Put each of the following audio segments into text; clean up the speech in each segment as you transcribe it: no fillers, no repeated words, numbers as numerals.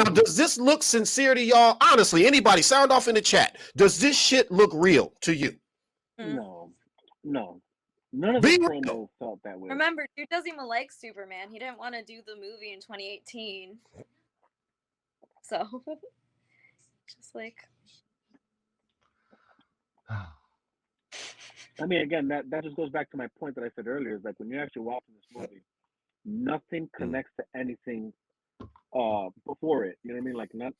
Now, does this look sincere to y'all? Honestly, anybody, sound off in the chat. Does this shit look real to you? No, no. None of the Be real. promos felt that way. Remember, dude doesn't even like Superman. He didn't want to do the movie in 2018. So, just like. I mean, again, that just goes back to my point that I said earlier. Is like when you're actually watching this movie, nothing connects to anything before it. You know what I mean? Like not.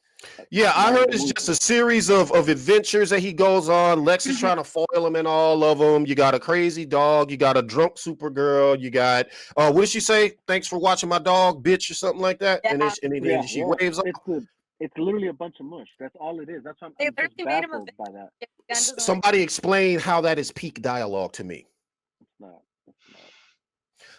Yeah, I not heard the it's movie. just a series of adventures that he goes on. Lex is trying to foil him in all of them. You got a crazy dog. You got a drunk Supergirl. You got what did she say? Thanks for watching my dog, bitch, or something like that. Yeah. And then she waves off. It's literally a bunch of mush. That's all it is. That's why They I'm just literally made him a baffled by that. Gunn doesn't like Somebody explain how that is peak dialogue to me. It's not.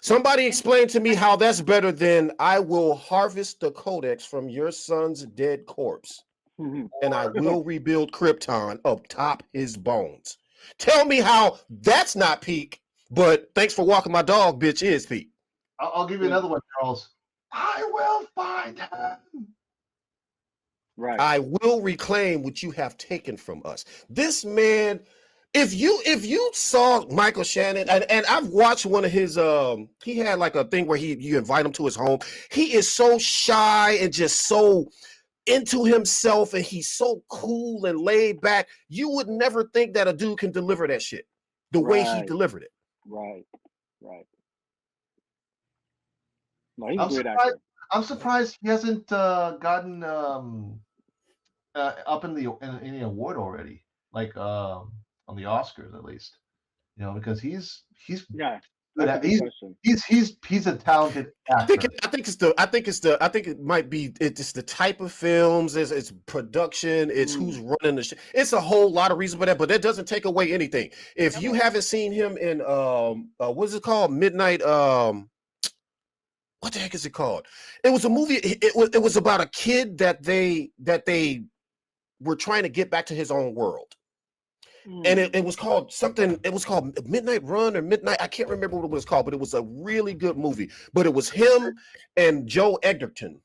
Somebody explain to me how that's better than I will harvest the codex from your son's dead corpse and I will rebuild Krypton up top his bones. Tell me how that's not peak, but thanks for walking my dog, bitch, is peak. I'll give you another one, Charles. I will find him. Right. I will reclaim what you have taken from us. This man, if you saw Michael Shannon, and I've watched one of his he had like a thing where you invite him to his home. He is so shy and just so into himself, and he's so cool and laid back. You would never think that a dude can deliver that shit the way he delivered it. Right. No, he's a great actor. I'm surprised he hasn't gotten up in the award already, like on the Oscars at least. You know, because he's yeah. Good at, he's a talented actor. I think it might be it's the type of films, it's production, it's who's running the shit. It's a whole lot of reasons for that, but that doesn't take away anything. If you haven't seen him in what is it called? Midnight what the heck is it called? It was a movie. It was about a kid that they were trying to get back to his own world. And it was called something. It was called Midnight Run or Midnight. I can't remember what it was called, but it was a really good movie. But it was him and Joe Edgerton.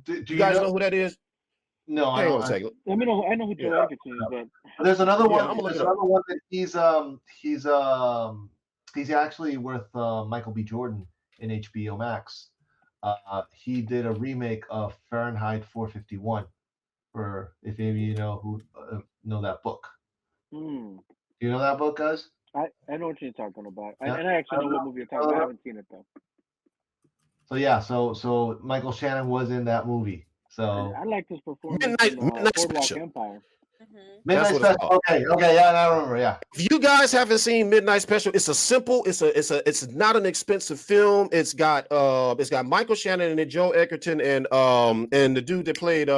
Do you guys know who that is? No, I don't. I know who Joe Edgerton is, but there's another one. There's another one that he's actually with Michael B. Jordan in HBO Max. He did a remake of Fahrenheit 451. For if any of you know who know that book. Do you know that book, guys? I know what you're talking about. Yeah. And I actually know what movie you're talking about. I haven't seen it though. So yeah, so Michael Shannon was in that movie. So I like this performance Midnight Boardwalk Special. Empire. Midnight Special. Okay, yeah, I remember. Yeah. If you guys haven't seen Midnight Special, it's a simple. It's not an expensive film. It's got Michael Shannon and Joe Edgerton and the dude that played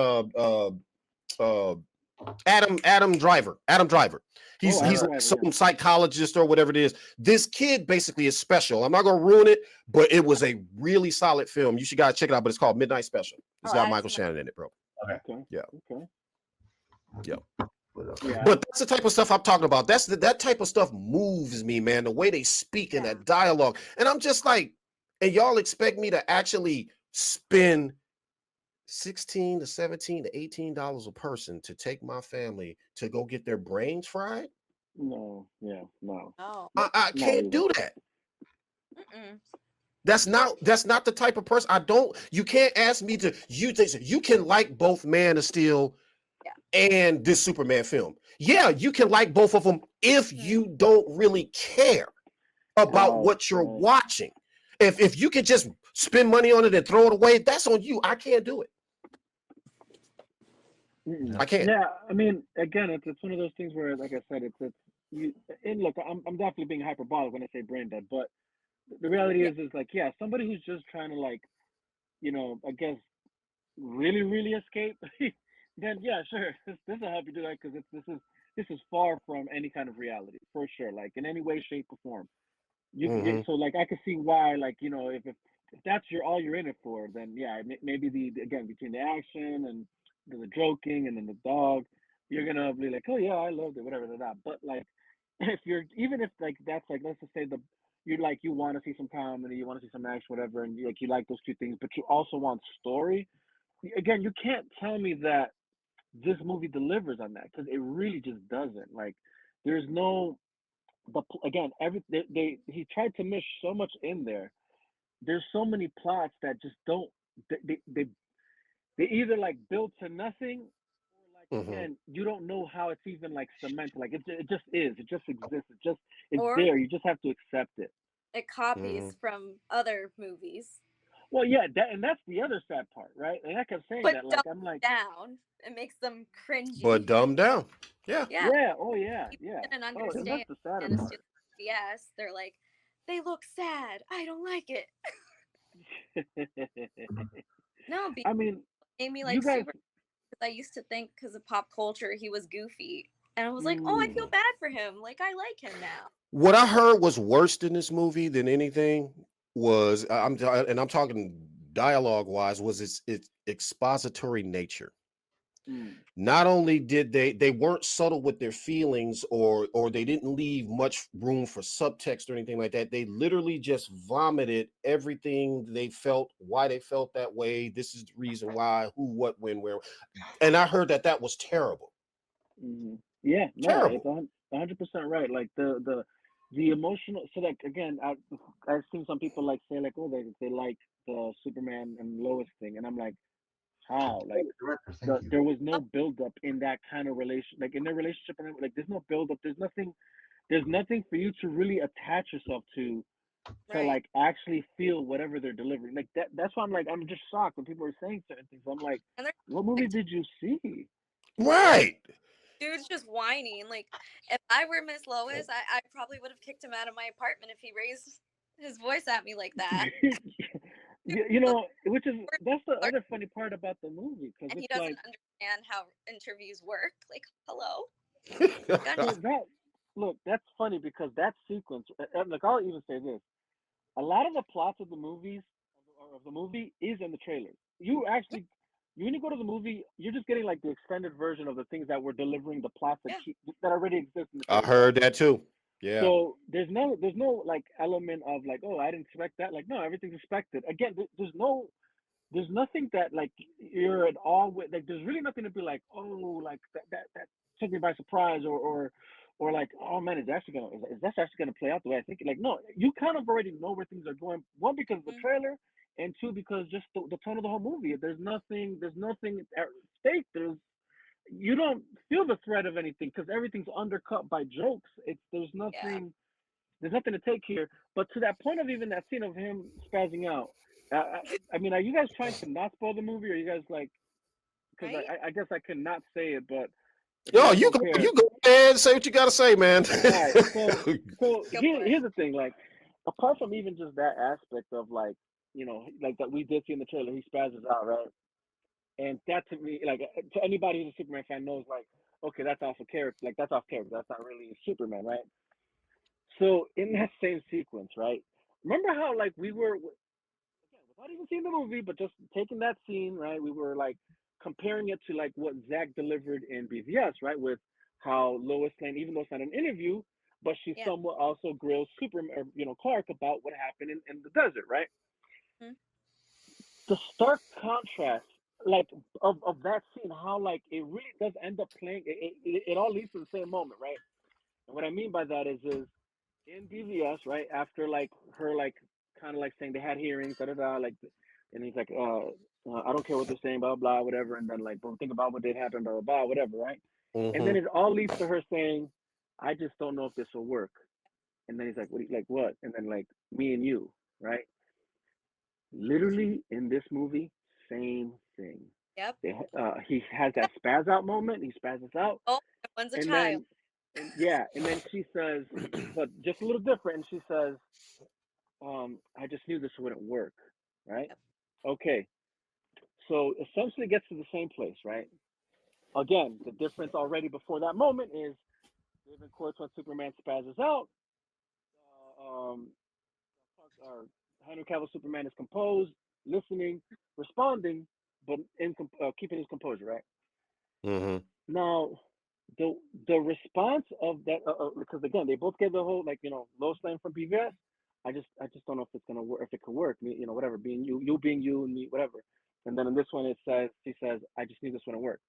Adam Driver. He's like some psychologist or whatever it is. This kid basically is special. I'm not gonna ruin it, but it was a really solid film. You should guys check it out. But it's called Midnight Special. It's got Michael Shannon in it, bro. Okay. Yeah. Okay. Yeah. But that's the type of stuff I'm talking about. That type of stuff moves me, man. The way they speak in that dialogue, and I'm just like, and y'all expect me to actually spend $16 to $17 to $18 a person to take my family to go get their brains fried? No. I can't do that. That's not the type of person. You can't ask me to. You can like both Man of Steel and this Superman film. Yeah, you can like both of them if you don't really care about what you're watching. If you can just spend money on it and throw it away, that's on you. I can't do it. I can't. Yeah, I mean, again, it's one of those things where, like I said, it's you. And look, I'm definitely being hyperbolic when I say brain dead, but the reality is like, yeah, somebody who's just trying to, like, you know, I guess, really, really escape, then yeah, sure, this will help you do that, because this is far from any kind of reality, for sure, like in any way, shape, or form. So like I could see why, like, you know, if that's all you're in it for, then yeah, maybe again between the action and the joking and then the dog, you're gonna be like, oh yeah, I loved it, whatever that. But like, if like that's like, let's just say you want to see some comedy, you want to see some action, whatever, and you like those two things, but you also want story, again, you can't tell me that this movie delivers on that because it really just doesn't. Like, there's no again he tried to miss so much in there. There's so many plots that just don't they either like build to nothing or like Hmm. again you don't know how it's even like cemented. Like it just is. It just exists. It's Or there. You just have to accept it. it Hmm. copies from other movies, Well, yeah, and that's the other sad part, right? And I kept saying but that, like dumb I'm like, down. It makes them But cringy. dumbed down. Yeah. Yeah, yeah, oh yeah, people yeah. didn't Oh, and understand, that's the sadder and it's part. just yes. They're like, they look sad. I don't like it. No, because I mean, it made me you like guys. super. Because I used to think because of pop culture he was goofy, and I was like, oh, I feel Mm, bad for him. Like I like him now. What I heard was worse than this movie than anything was I'm talking dialogue wise was its expository nature. mm, Not only did they weren't subtle with their feelings or they didn't leave much room for subtext or anything like that. They literally just vomited everything they felt, why they felt that way. This is the reason why, who, what, when, where. And I heard that that was terrible. mm. Yeah, no, it's Terrible. 100% right. Like the emotional. So like again, I've seen some people like say like, oh, they like the Superman and Lois thing, and I'm like, how? Like Director, thank you. there was no Oh, build up in that kind of relation, like in their relationship, and like there's no build up. There's nothing for you to really attach yourself to right. like actually feel whatever they're delivering. Like that's why I'm just shocked when people are saying certain things. I'm like, And they're what movie like, did you see? Right. dude's just whining. Like if I were Miss Lois, I probably would have kicked him out of my apartment if he raised his voice at me like that. Dude, You know, which is we're that's the learning, other funny part about the movie because and he it's doesn't like understand how interviews work. Like, hello, got so that look that's funny because that sequence. Like I'll even say this: a lot of the plots of the movies of the movie is in the trailers. You actually, when you go to the movie, you're just getting like the extended version of the things that were delivering the plots yeah, that already exist in the I trailer, right? heard that too. Yeah. So there's no like element of like, oh, I didn't expect that. Like no, everything's expected. Again, there's nothing that like you're at all with. Like there's really nothing to be like, oh, like that took me by surprise, or like, oh man, is that actually gonna play out the way I think? Like no, you kind of already know where things are going. One, because of the mm, trailer, and two, because just the tone of the whole movie. There's nothing at stake. You don't feel the threat of anything because everything's undercut by jokes. yeah, There's nothing to take here. But to that point of even that scene of him spazzing out, I mean, are you guys trying to not spoil the movie, or are you guys like? Because right. I guess I could not say it, but if you Yo, guys don't care, you go ahead, say what you gotta say, man. all right. So Go for it. here's the thing. Like, apart from even just that aspect of like, like that we did see in the trailer, he spazzes out, right? And that to me, like to anybody who's a Superman fan knows, like, okay, that's off of character. Like that's off character. That's not really Superman, right? So in that same sequence, right? Remember how like we were again without even seeing the movie, but just taking that scene, right? We were like comparing it to like what Zach delivered in BVS, right? With how Lois Lane, even though it's not an interview, but she Yeah. somewhat also grills Superman, or, Clark about what happened in the desert, right? Mm, The stark contrast, like of that scene, how like it really does end up playing. It all leads to the same moment, right? And what I mean by that is in BVS, right after like her like kind of like saying they had hearings, da da da, like, and he's like, I don't care what they're saying, blah blah, whatever, and then like, but think about what did happen, blah blah blah, whatever, right? And then Hmm. it all leads to her saying, I just don't know if this will work. And then he's like, like what? And then like me and you, right? Literally in this movie, same thing. yep. He has that spaz out moment. He spazzes out, Oh, one's a and child. then, and yeah, and then she says, but just a little different. And she says, I just knew this wouldn't work, right? Yep. Okay, so essentially gets to the same place, right? Again, the difference already before that moment is David quotes when Superman spazzes out. Um, or Henry Cavill Superman is composed, listening, responding, but keeping his composure, right? Hmm. Now, the the response of that, because again, they both get the whole like Lois Lane from BVS. I just don't know if it's gonna work, if it could work. Whatever, being you being you, and me, whatever. And then in this one, she says, "I just need this one to work."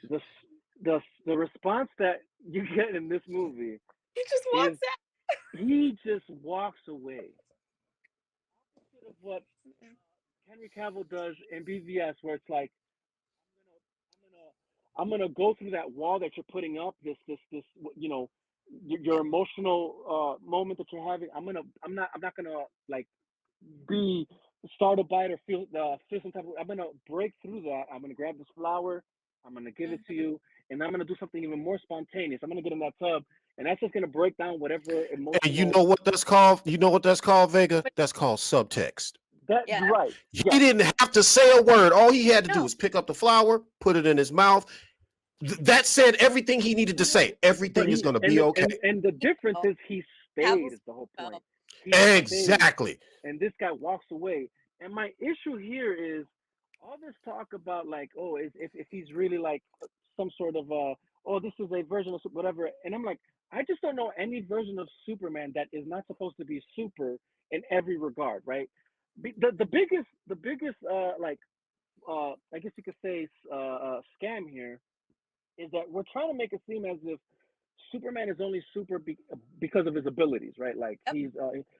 The the response that you get in this movie He just is walks he just walks away. Opposite of what out. Henry Cavill does in BVS, where it's like, I'm gonna go through that wall that you're putting up. This you know, your Yep. emotional moment that you're having. I'm not gonna like be startled by it or feel some type of. I'm gonna break through that. I'm gonna grab this flower. I'm gonna give it to Mhm. you, and I'm gonna do something even more spontaneous. I'm gonna get in that tub, and that's just gonna break down whatever And you emotional. know what that's called? You know what that's called, Vega? But That's called subtext. That yeah, right? He Yes. didn't have to say a word. All he had to do no, was pick up the flower, put it in his mouth. That said everything he needed to say. But Everything is he going to be okay. and the you difference know, is he stayed Cavill's is the whole out. point. He stayed, Exactly. and this guy walks away. And my issue here is all this talk about like, oh, if he's really like some sort of oh, this is a version of whatever. And I'm like, I just don't know any version of Superman that is not supposed to be super in every regard, right? The biggest like I guess you could say scam here is that we're trying to make it seem as if Superman is only super because of his abilities, right? Like Yep.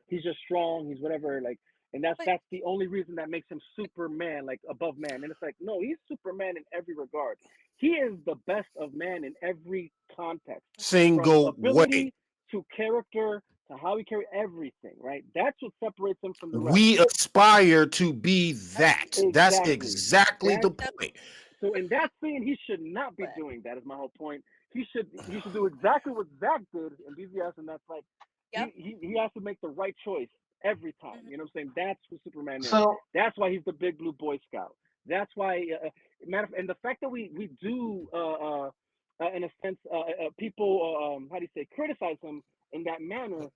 he's just strong, he's whatever, like, and But that's the only reason that makes him Superman, like above man. And it's like, no, he's Superman in every regard. He is the best of man in every context, from Single way. ability to character to how he carry everything, right? That's what separates him from the rest. We aspire to be that. That's Exactly. exactly That the that's point. so in that scene, he should not be what. doing that. Is my whole point. He should do exactly what Zach did in BVS, and that's like Yep. he has to make the right choice every time. Mhm. You know what I'm saying? That's who Superman is. So That's why he's the big blue Boy Scout. That's why and the fact that we do in a sense people how do you say criticize him in that manner,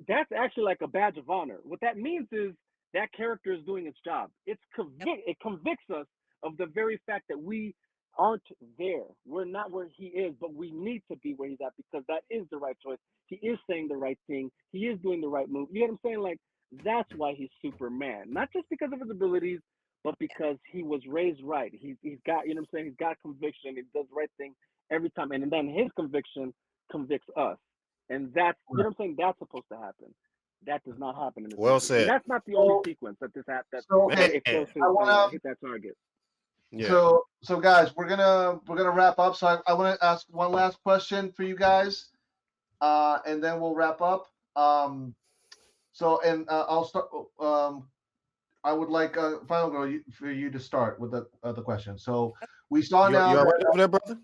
that's actually like a badge of honor. What that means is that character is doing its job. Yep. It convicts us of the very fact that we aren't there. We're not where he is, but we need to be where he's at because that is the right choice. He is saying the right thing. He is doing the right move. You know what I'm saying? Like that's why he's Superman, not just because of his abilities, but because he was raised right. He's got, you know what I'm saying? He's got conviction. He does the right thing every time, and then his conviction convicts us. And that's, you know what I'm saying? That's supposed to happen. That does not happen in this Well movie. And said. that's not the only so sequence that so that okay, it fails Man. I to wanna hit that target. Yeah. so guys, we're gonna wrap up. So I want to ask one last question for you guys, and then we'll wrap up. So and I'll start. I would like Final Girl for you to start with the question. So we saw now You all that right over there, brother?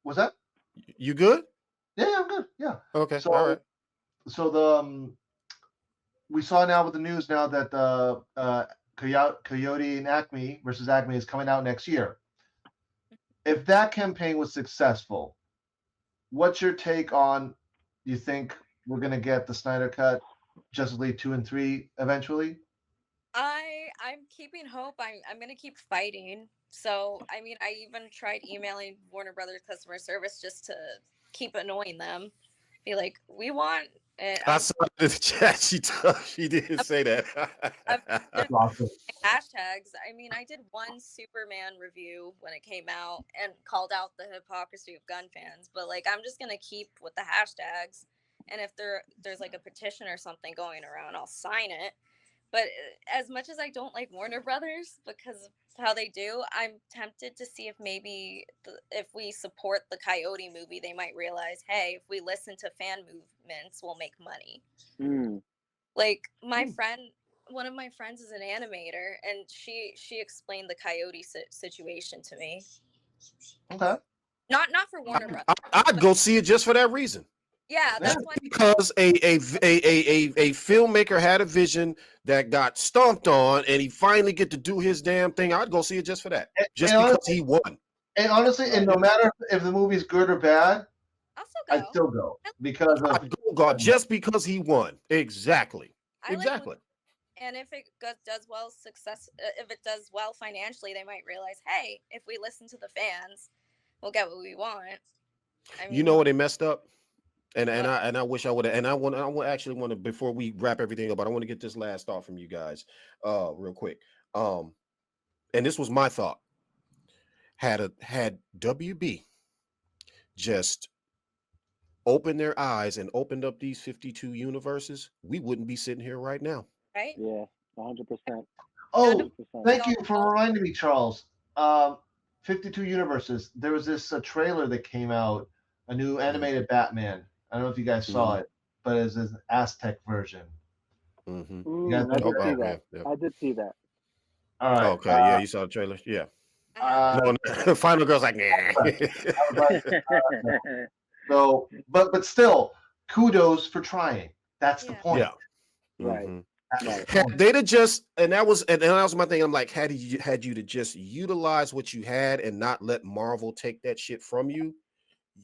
was that You good? yeah, I'm good. Yeah. Okay. All So right. so the we saw now with the news now that Coyote and Acme versus Acme is coming out next year. If that campaign was successful, what's your take on? You think we're gonna get the Snyder Cut, Justice League 2 and 3 eventually? I'm keeping hope. I'm gonna keep fighting. So I mean, I even tried emailing Warner Brothers customer service just to keep annoying them. Be like, we want. I saw it in the chat. She didn't I'm, say I'm that. just Awesome. hashtags. I mean, I did one Superman review when it came out and called out the hypocrisy of gun fans, but like I'm just gonna keep with the hashtags, and if there's like a petition or something going around, I'll sign it. But as much as I don't like Warner Brothers because of how they do, I'm tempted to see if maybe if we support the Coyote movie, they might realize, hey, if we listen to fan movements, we'll make money. Mm. Like my friend, one of my friends is an animator, and she explained the Coyote situation to me. Okay. Not for Warner Brothers, I'd but go see it just for that reason. yeah, Yeah. that's why. Because a filmmaker had a vision that got stomped on, and he finally get to do his damn thing. I'd go see it just for that, And, just and because honestly, he won. and no matter if the movie's good or bad, I'll still I'd go. still go I because of I'd go God just because he won. Exactly. I like Exactly. and if it does well if it does well financially, they might realize, hey, if we listen to the fans, we'll get what we want. I You know mean, what they messed up? And what? I wish I would have, and I actually want to, before we wrap everything up, but I want to get this last thought from you guys real quick. Um, and this was my thought. Had WB just opened their eyes and opened up these 52 universes, we wouldn't be sitting here right now. Right? Yeah, 100%. None of Oh, 100%. we thank you all for know. reminding me, Charles. Um, 52 universes. There was this trailer that came out, a new animated Batman. I don't know if you guys saw Mm-hmm. it, but it's an Aztec version. Mm-hmm. You guys I know did Oh, see oh, that? that. yeah, yeah. I did see that. All right. Okay, yeah, you saw the trailer? Yeah. I haven't. Uh, No, Final Girl's like, nah. I was like, no. So, but still, kudos for trying. That's the Yeah. point. Yeah. Right, Mm-hmm. That's right. the Had point. they to just, and that was my thing. I'm like, had you to just utilize what you had and not let Marvel take that shit from you,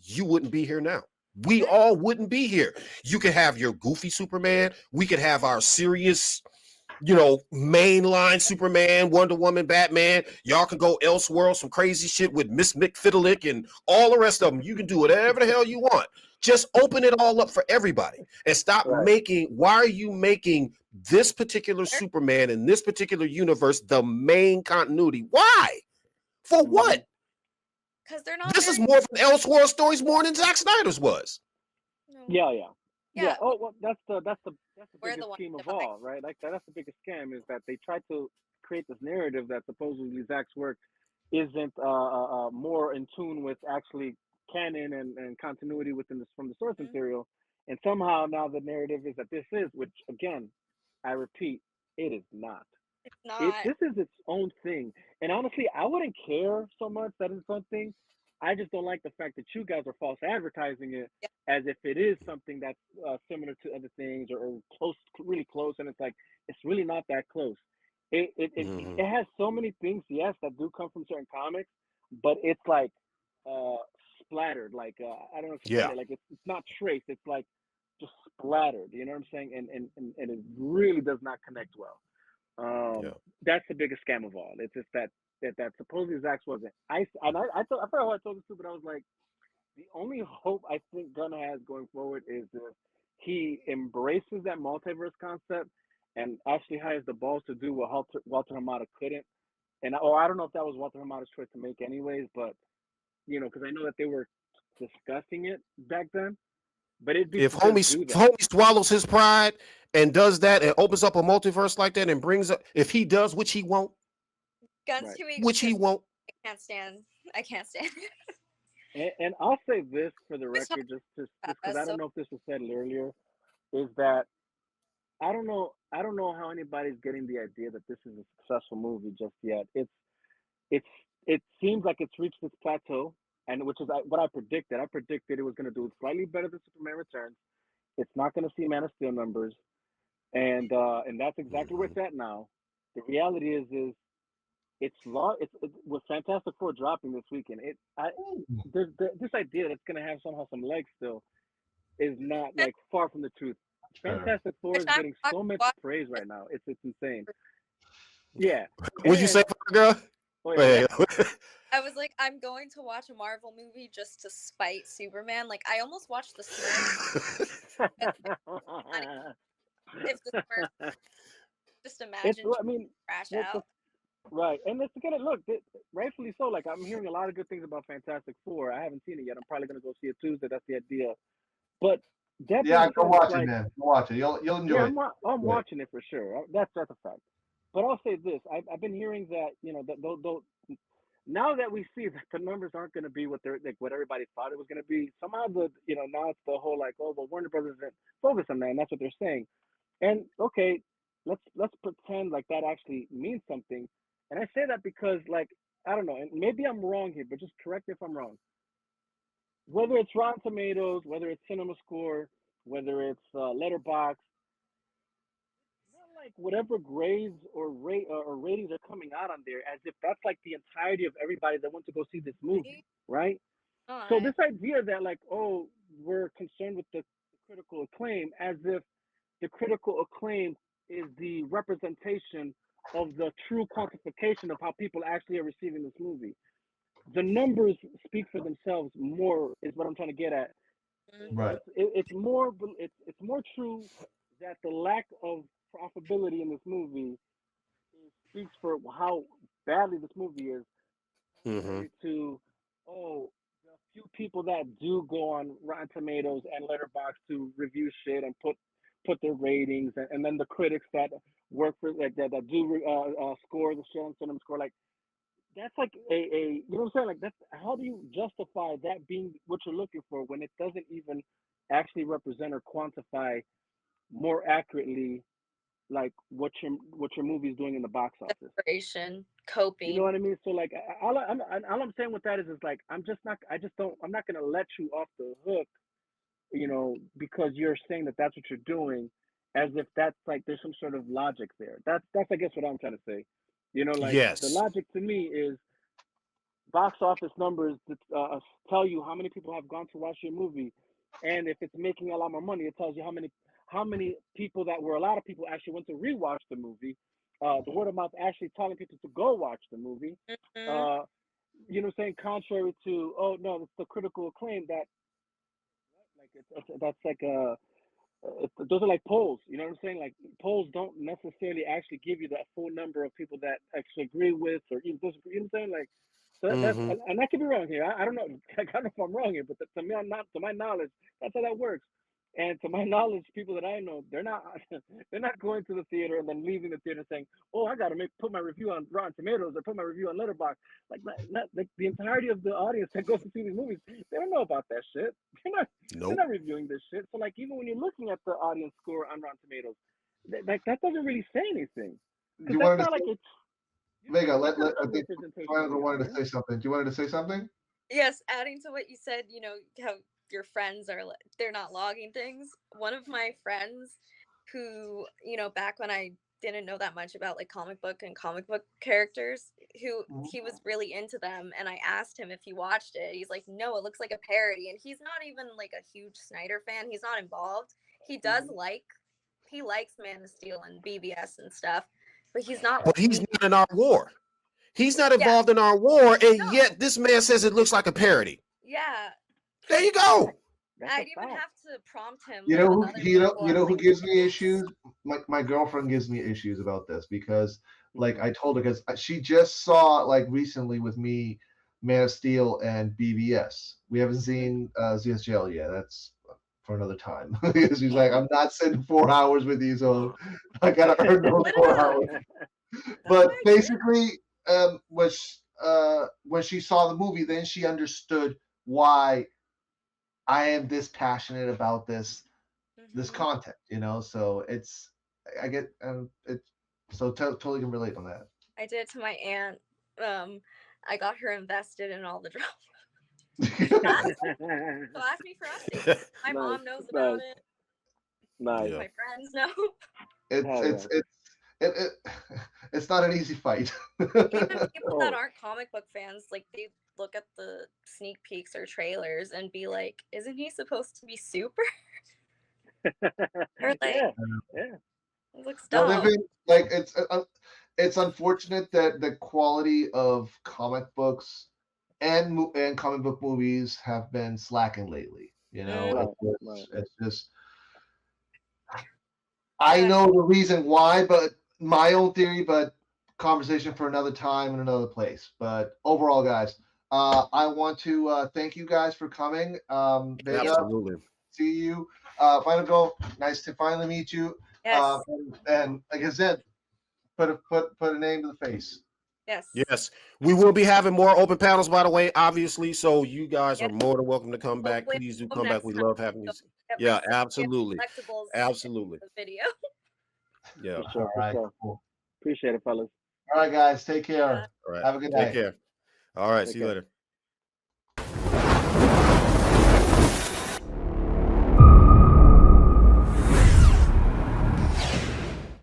you wouldn't be here now. We Right. all wouldn't be here. You could have your goofy Superman. We could have our serious, mainline Superman, Wonder Woman, Batman. Y'all can go elsewhere, some crazy shit with Miss McFiddleick and all the rest of them. You can do whatever the hell you want. Just open it all up for everybody and stop Right. making. Why are you making this particular Superman in this particular universe the main continuity? Why? For Mhm. what? Because they're not This is very. more from Elseworld stories more than Zack Snyder's was. No. Yeah, yeah. Yeah. Yeah. Oh, well, that's the We're the biggest ones scheme of dividing. all, right? Like that's the biggest scam is that they try to create this narrative that supposedly Zach's work isn't more in tune with actually canon and continuity within this from the source Mhm. material, and somehow now the narrative is that this is, which again, I repeat, it is not. It's not. This is its own thing. And honestly, I wouldn't care so much that it's something. I just don't like the fact that you guys are false advertising it Yeah. as if it is something that's similar to other things or close, really close. And it's like it's really not that close. Mm-hmm. It has so many things, yes, that do come from certain comics, but it's like uh, splattered. Like I don't know, explain Yeah. it. Like it's not traced. It's like just splattered. You know what I'm saying? And it really does not connect well. Yeah. That's the biggest scam of all. It's just that supposedly Zax wasn't. I forgot who I told this to, but I was like, the only hope I think Gunn has going forward is if he embraces that multiverse concept and actually has the balls to do what Walter Hamada couldn't. And I don't know if that was Walter Hamada's choice to make anyways, but because I know that they were discussing it back then. But it'd be If to just homie, do if that. homie swallows his pride and does that and opens up a multiverse like that and brings up, if he does, Guns Right. too which he egotistical. won't. I can't stand. I can't stand it. And I'll say this for the We talked record, just about because that. I don't So know if this was said earlier, is that I don't know how anybody's getting the idea that this is a successful movie just yet. It's it seems like it's reached its plateau, and which is what I predicted. I predicted it was going to do slightly better than Superman Returns. It's not going to see Man of Steel numbers, and that's exactly where Mhm. it's at now. The reality is it's with Fantastic Four dropping this weekend. This idea that it's going to have somehow some legs still is not like far from the truth. Fair. Fantastic Four which is I'm getting talking so much about. praise right now. It's insane. Yeah, What'd you say, and girl? oh yeah, Yeah, Wait. what? I was like, I'm going to watch a Marvel movie just to spite Superman. Like, I almost watched the Smurfs. Because funny if the Smurfs just imagine I mean, crash the out. right, and let's get it. Look, rightfully so. Like I'm hearing a lot of good things about Fantastic Four. I haven't seen it yet. I'm probably gonna go see it Tuesday. That's the idea. But that Yeah, being go said, it's watch it, like man. Go watch it. You'll yeah, enjoy it. I'm Enjoy it. watching it for sure. That's a fact. But I'll say this: I've been hearing that that though now that we see that the numbers aren't going to be what they're like what everybody thought it was going to be. Somehow now it's the whole like well Warner Brothers didn't focus on that, and that's what they're saying. And okay, let's pretend like that actually means something. And I say that because like I don't know, and maybe I'm wrong here, but just correct me if I'm wrong. Whether it's Rotten Tomatoes, whether it's Cinema Score, whether it's Letterbox, not like whatever grades or rate or ratings are coming out on there as if that's like the entirety of everybody that went to go see this movie, Right? right? So Not. this idea that like, oh, we're concerned with the critical acclaim as if the critical acclaim is the representation of the true quantification of how people actually are receiving this movie. The numbers speak for themselves more is what I'm trying to get at. Mm. Right. It's more true that the lack of profitability in this movie is speaks for how badly this movie is. Mm-hmm. To the few people that do go on Rotten Tomatoes and Letterboxd to review shit and put their ratings, and then the critics that work for like that do score the shit on cinema score, like that's like a you know what I'm saying, like that's how do you justify that being what you're looking for when it doesn't even actually represent or quantify more accurately like what your movie is doing in the box office. Desperation, You know coping. what I mean? So like, all I'm saying with that is like, I'm not gonna let you off the hook, you know, because you're saying that that's what you're doing, as if that's like there's some sort of logic there. That's I guess what I'm trying to say. You know, like the Yes. logic to me is box office numbers that tell you how many people have gone to watch your movie, and if it's making a lot more money, it tells you how many people that were a lot of people actually went to rewatch the movie. The word of mouth actually telling people to go watch the movie. Hmm. Uh, you know, what I'm saying contrary to no, it's the critical acclaim that like that's like those are like polls. You know what I'm saying? Like polls don't necessarily actually give you that full number of people that actually agree with or even disagree. You know what I'm saying? Like so that's Mm-hmm. and I could be wrong here. I don't know. I don't know if I'm wrong here, but to me, I'm not. To my knowledge, that's how that works. And to my knowledge, people that I know, they're not they're not going to the theater and then leaving the theater saying, "Oh, I got to make put my review on Rotten Tomatoes or put my review on Letterboxd." Like like the entirety of the audience that goes to see these movies, they don't know about that shit. They're not they're Nope. not reviewing this shit. So like even when you're looking at the audience score on Rotten Tomatoes, like that doesn't really say anything because You that's wanted to not say, like it's Vega? that's not a I true think representation of Jonathan the wanted to audience. say something. You wanted to say something? Yes, adding to what you said, you know, how your friends are they're not logging things. One of my friends who, you know, back when I didn't know that much about like comic book and comic book characters, who Mhm. he was really into them, and I asked him if he watched it. He's like, "No, it looks like a parody." And he's not even like a huge Snyder fan. He's not involved. He does Mm-hmm. like he likes Man of Steel and BBS and stuff, but he's not But like he's not in our war. He's not yeah, involved in our war, and no. yet this man says it looks like a parody. Yeah. There you That's go. that's a I'd even fact. have to prompt him You with know another people you I'm know who like, gives me this. issues? My girlfriend gives me issues about this because like Mm-hmm. I told her because she just saw like recently with me Man of Steel and BVS. We haven't seen ZSJL yet. That's for another time. She's like, I'm not sitting 4 hours with you, so I gotta earn those Split it four up. hours. That's But what I did. basically, when she saw the movie, then she understood why I am this passionate about this Hmm. content, you know. So it's I get it. So totally can relate on that. I did it to my aunt. Um, I got her invested in all the drama. She'll ask me. She'll ask me for updates. My Nice, mom knows about nice, it. nice. Yeah. My friends know. it's Hell it's yeah. it's it, it, it's not an easy fight. Even people that Oh, aren't comic book fans, like they look at the sneak peeks or trailers and be like, "Isn't he supposed to be super?" Or like, yeah, yeah. "It looks No, dumb." they've been like it's unfortunate that the quality of comic books and comic book movies have been slacking lately. You know, Mm, Right, right. it's just I yeah. know the reason why, but my own theory, but conversation for another time and another place. But overall, guys, I want to thank you guys for coming. Vega, Absolutely. see you. Final go. Nice to finally meet you. Yes. And like I said, put a name to the face. Yes. Yes. We will be having more open panels, by the way, obviously. So you guys are Yes. more than welcome to come back. Hopefully, Please do I'll go come back. next We time. love having you. So get my Yeah, sympathy of absolutely. collectibles in Absolutely. the video. Yeah. For All sure, for right, sure. cool. Appreciate it, fellas. All right, guys, take care. Yeah. All right. Have a good Take night. care. All right. Take See you care. later.